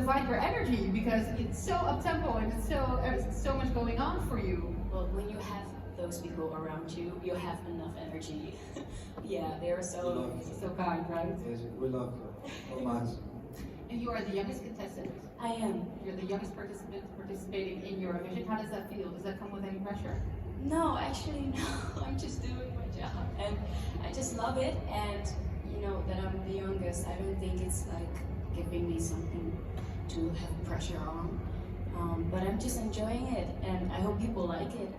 divide your energy because it's so up tempo and it's so much going on for you. Well, when you have those people around you, you have enough energy. Yeah, they're so kind, right? Yes, we love you so much. And you are the youngest contestant. I am. You're the youngest participant participating in Eurovision. How does that feel? Does that come with any pressure? No, actually, no. I'm just doing my job, and I just love it. And you know that I'm the youngest. I don't think it's like giving me something to have pressure on. But I'm just enjoying it, and I hope people like it.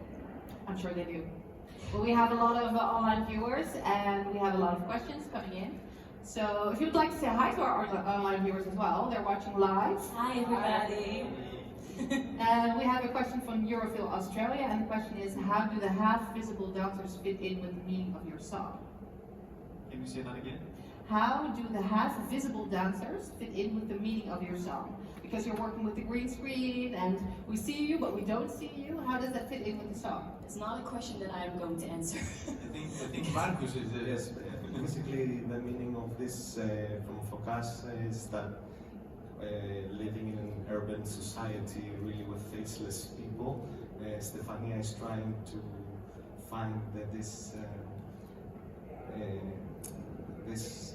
I'm sure they do. Well, we have a lot of online viewers, and we have a lot of questions coming in. So if you would like to say hi to our online viewers as well, they're watching live. Hi, everybody. And we have a question from Eurovision Australia, and the question is, how do the half-visible dancers fit in with the meaning of your song? Can you say that again? How do the half-visible dancers fit in with the meaning of your song? Because you're working with the green screen, and we see you, but we don't see you. How does that fit in with the song? It's not a question that I'm going to answer. I think Marcus is Yes, basically the meaning of this from Focus is that living in an urban society really with faceless people, Stefania is trying to find that this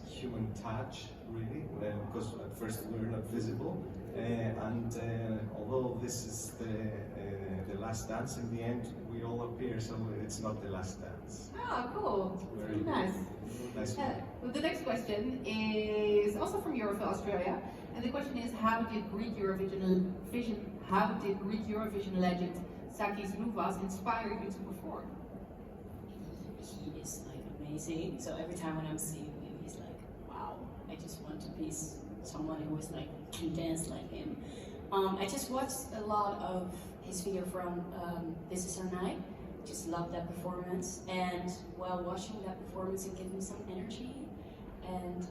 human touch really, because at first we're not visible, and although this is the last dance, in the end we all appear, so it's not the last dance. Oh, cool. Very Nice. Nice. Well, the next question is also from Eurovision Australia, and the question is, how did Greek Eurovision legend Sakis Louvas inspire you to perform? He is like amazing. So every time when I'm seeing him, he's like, wow, I just want to be someone who is like can dance like him. I just watched a lot of his video from This Is Our Night. Just loved that performance, and while watching that performance, it gave me some energy and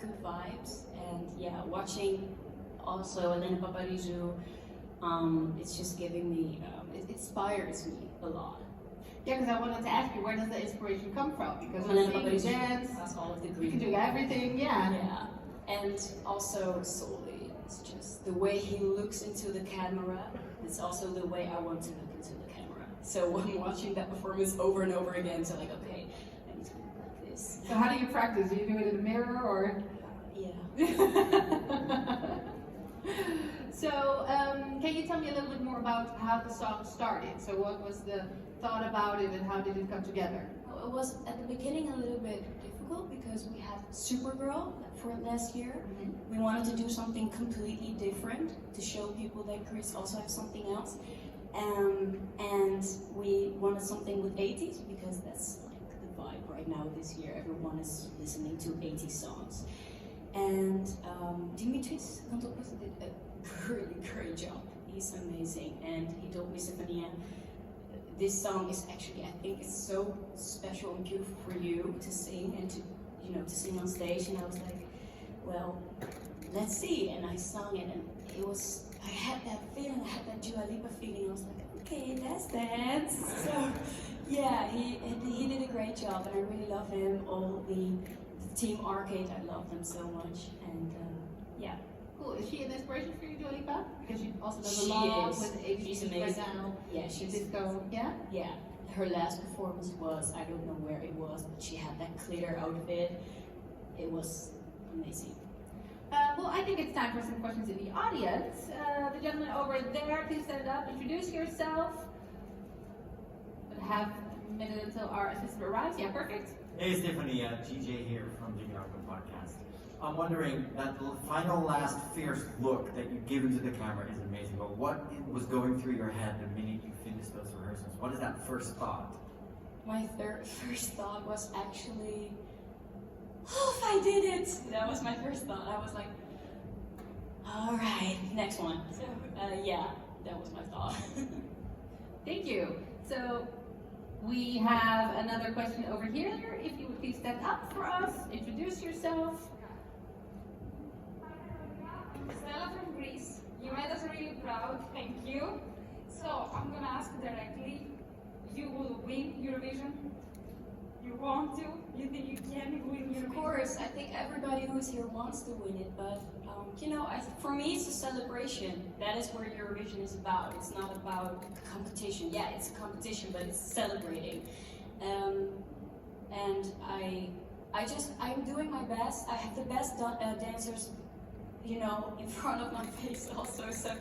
good vibes. And yeah, watching also Elena Paparizou, it's just giving me, it inspires me a lot. Yeah, because I wanted to ask you, where does the inspiration come from? Because Elena when you Paparizou dance, has all of the you green. can do everything, yeah. Yeah, and also Soli. It's just the way he looks into the camera. It's also the way I want to look into the camera. So when watching that performance over and over again, so like, okay, I need to look like this. So how do you practice? Do you do it in the mirror or? Yeah. So can you tell me a little bit more about how the song started? So what was the thought about it and how did it come together? Well, it was at the beginning a little bit difficult because we had Supergirl for last year. Mm-hmm. We wanted to do something completely different to show people that Greece also has something else. And we wanted something with 80s because that's like the vibe right now this year. Everyone is listening to 80s songs. And Dimitris Kantopoulos did a really great job. He's amazing. And he told me, Stefania, this song is actually, I think it's so special and beautiful for you to sing and to, you know, to sing on stage. And I was like, well, let's see. And I sung it, and it was, I had that feeling, I had that Dua Lipa feeling. I was like, okay, let's dance. So yeah, he did a great job, and I really love him. All the Team Arcade, I love them so much, and yeah. Cool. Is she an inspiration for you, Dua Lipa? Because she also does a She lot is. with 80s She's right amazing. now. Yeah, she's Disco, yeah? Yeah. Her last performance was, I don't know where it was, but she had that glitter outfit. It was amazing. Well, I think it's time for some questions in the audience. The gentleman over there, please stand up, introduce yourself. We'll have a minute until our assistant arrives. Yeah, perfect. Hey Stefania, GJ here from the Eurovision podcast. I'm wondering, that final last fierce look that you give into the camera is amazing, but what was going through your head the minute you finished those rehearsals? What is that first thought? My first thought was actually, oh, I did it! That was my first thought. I was like, all right, next one. So, yeah, that was my thought. Thank you. So we have another question over here. If you would please stand up for us, introduce yourself. Stella from Greece. You made us really proud, thank you. So I'm gonna ask directly, you will win Eurovision? You want to? You think you can win Eurovision? Of course, I think everybody who's here wants to win it, but you know, for me, it's a celebration. That is where Eurovision is about. It's not about competition. Yeah, it's a competition, but it's celebrating. And I'm doing my best. I have the best dancers, you know, in front of my face also. So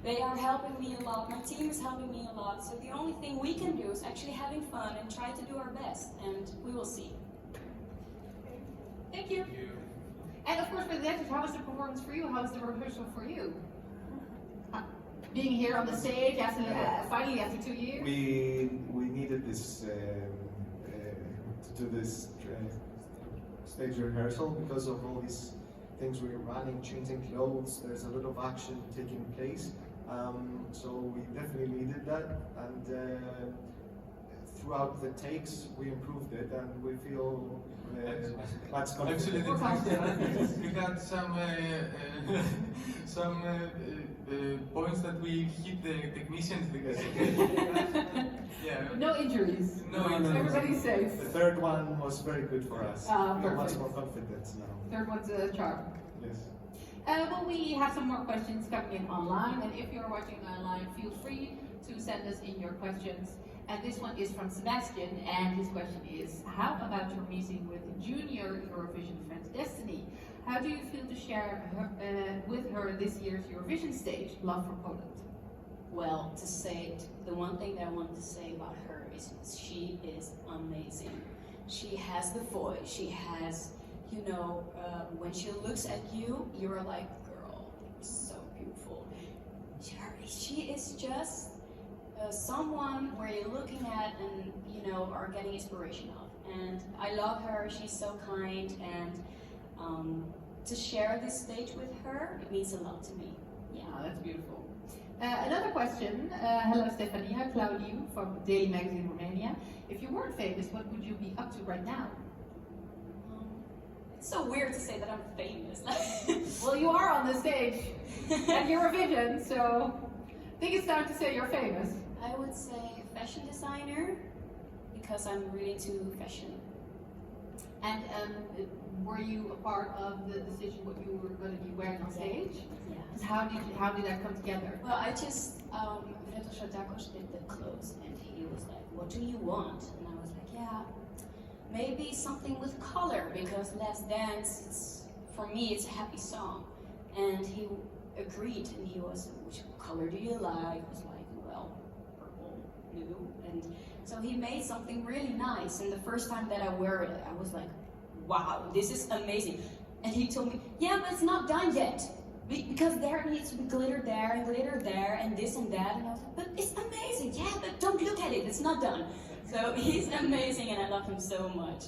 they are helping me a lot. My team is helping me a lot. So the only thing we can do is actually having fun and try to do our best. And we will see. Thank you. And of course, for the dancers, how was the performance for you? How was the rehearsal for you? Being here on the stage after finally after 2 years. We needed this to do this stage rehearsal because of all these things we were running, changing clothes. There's a lot of action taking place, so we definitely needed that. And throughout the takes, we improved it, and we feel much Actually, confident. we had some points that we hit the technicians because yeah. No injuries. No injuries. Everybody's safe. The third one was very good for us. We're much Perfect. more confident now. Third one's a charm. Yes. Well, we have some more questions coming in online, and if you're watching online, feel free to send us in your questions. And this one is from Sebastian, and his question is, how about your meeting with junior Eurovision friend Destiny? How do you feel to share with her this year's Eurovision stage, Love for Poland? Well, to say it, the one thing that I want to say about her is she is amazing. She has the voice. She has, you know, when she looks at you, you're like, girl, you're so beautiful. She is just someone where you're looking at and, you know, are getting inspiration of. And I love her. She's so kind, and to share this stage with her, it means a lot to me. Yeah, that's beautiful. Another question. Hello, Stefania, Claudiu from Daily Magazine Romania. If you weren't famous, what would you be up to right now? It's so weird to say that I'm famous. Well, you are on the stage at Eurovision, so I think it's time to say you're famous. I would say fashion designer, because I'm really into fashion. And were you a part of the decision what you were going to be wearing on stage? Yeah. How did that come together? Well, I just, Rehearsal did the clothes, and he was like, what do you want? And I was like, yeah, maybe something with color, because Let's Dance, for me, it's a happy song. And he agreed, and he was, which color do you like? I was like, well, purple, blue. And so he made something really nice, and the first time that I wear it, I was like, wow, this is amazing. And he told me, yeah, but it's not done yet. Because there needs to be glitter there, and this and that. And I was like, but it's amazing. Yeah, but don't look at it, it's not done. So he's amazing, and I love him so much.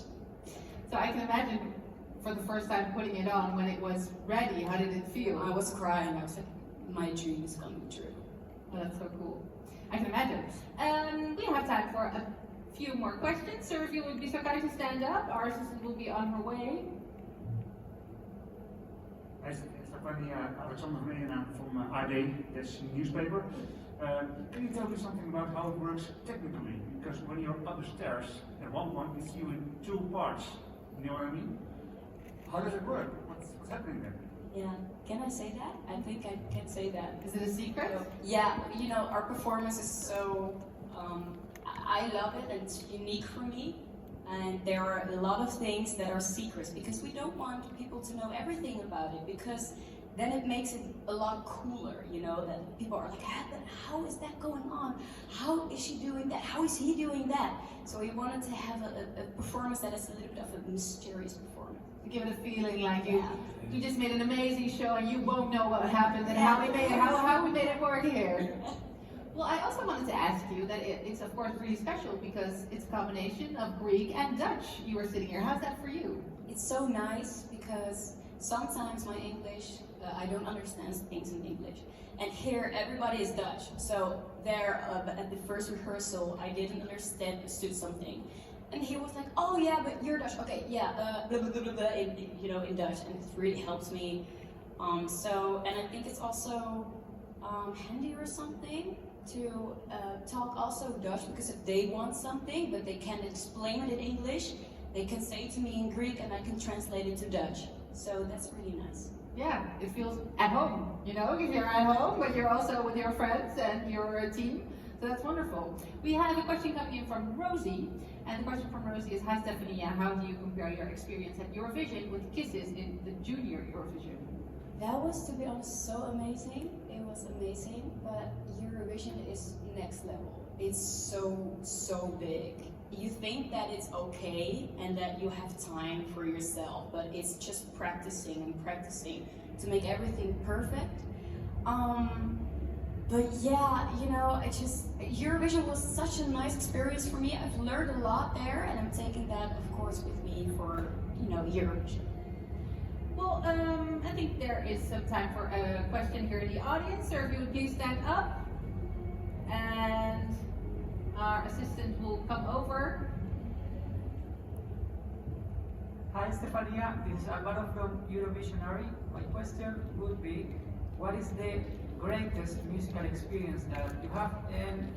So I can imagine for the first time putting it on when it was ready, how did it feel? I was crying. I was like, my dream is coming true. Oh, that's so cool. I can imagine. We have time for a few more questions. So if you would be so kind to stand up, our assistant will be on her way. Hi, Stefania, Alexander from AD, that's a newspaper. Can you tell me something about how it works technically? Because when you're upstairs, at one point we see you in two parts. You know what I mean? How does it work? What's happening there? Yeah, can I say that? I think I can say that. Is it a secret? Yeah, you know, our performance is so, I love it, and it's unique for me. And there are a lot of things that are secrets, because we don't want people to know everything about it, because then it makes it a lot cooler, you know, that people are like, but how is that going on? How is she doing that? How is he doing that? So we wanted to have a performance that is a little bit of a mysterious performance. To give it a feeling like you just made an amazing show and you won't know what happened and how we made it work here. Well, I also wanted to ask you that it's of course really special because it's a combination of Greek and Dutch. You were sitting here. How's that for you? It's so nice because sometimes my English, I don't understand things in English. And here everybody is Dutch. So there at the first rehearsal, I didn't understand something. And he was like, oh yeah, but you're Dutch. Okay, yeah, blah, blah, blah, blah, blah, in Dutch. And it really helps me. And I think it's also handy or something to talk also Dutch, because if they want something but they can't explain it in English, they can say it to me in Greek and I can translate it to Dutch. So that's really nice. yeah, it feels at home, you know, because you're at home, but you're also with your friends and your team. So that's wonderful. We have a question coming in from Rosie, and the question from Rosie is, hi Stefania, how do you compare your experience at Eurovision with Kisses in the Junior Eurovision? That was, to be honest, so amazing. It was amazing, but Eurovision is next level. It's so big. You think that it's okay and that you have time for yourself, but it's just practicing and practicing to make everything perfect. But yeah, you know, Eurovision was such a nice experience for me. I've learned a lot there, and I'm taking that, of course, with me for, you know, Eurovision. Well, I think there is some time for a question here in the audience, so if you would please stand up, and our assistant will come over. Hi Stefania, this is Alvaro from Eurovisionary. My question would be, what is the greatest musical experience that you have, and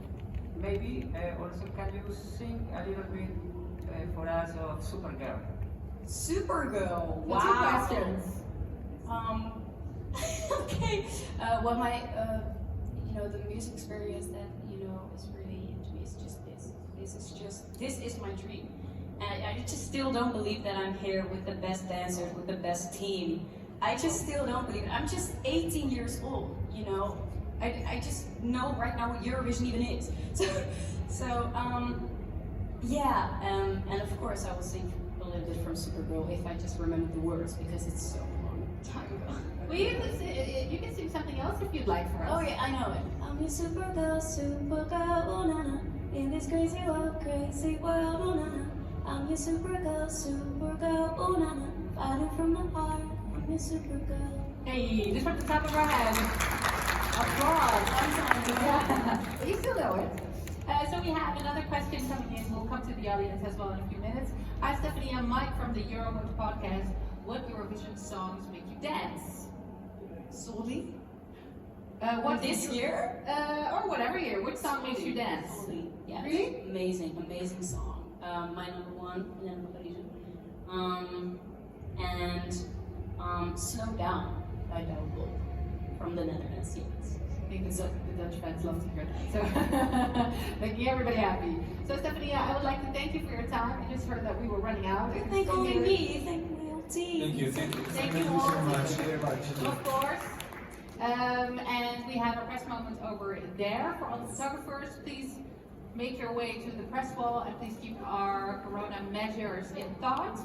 maybe also can you sing a little bit for us of Supergirl? Supergirl, The two wow. questions. Okay. Well, my, you know, the music experience that, you know, is really into me is just this. This is my dream. And I just still don't believe that I'm here with the best dancers, with the best team. I just still don't believe it. I'm just 18 years old, you know. I just know right now what Eurovision even is. Yeah, and of course I will sing a little bit from Supergirl if I just remember the words, because it's so long time ago. Well, you can sing something else if you'd like for us. Oh yeah, I know it. I'm your Supergirl, Supergirl, oh na na. In this crazy world, oh na na. I'm your Supergirl, Supergirl, oh na na. Fighting from the heart, I'm your Supergirl. Hey, just from the top of our head. Applause. Yeah. But you still know it. So we have another question coming in. We'll come to the audience as well in a few minutes. Hi Stefania, Mike from the Eurovision podcast. What Eurovision songs make you dance? Sully? What This year? Or whatever year. Which song makes you dance? Sully, yeah. Really? Amazing song. My number one, and Slow Down by Wiwibloggs from the Netherlands, yes. I think the Dutch fans love to hear that. So making everybody happy. So Stefania, I would like to thank you for your time. I just heard that we were running out. Thank only me, thank my whole team. Thank you all. Of course. And we have a press moment over there. For all the photographers, please make your way to the press wall and please keep our corona measures in thought.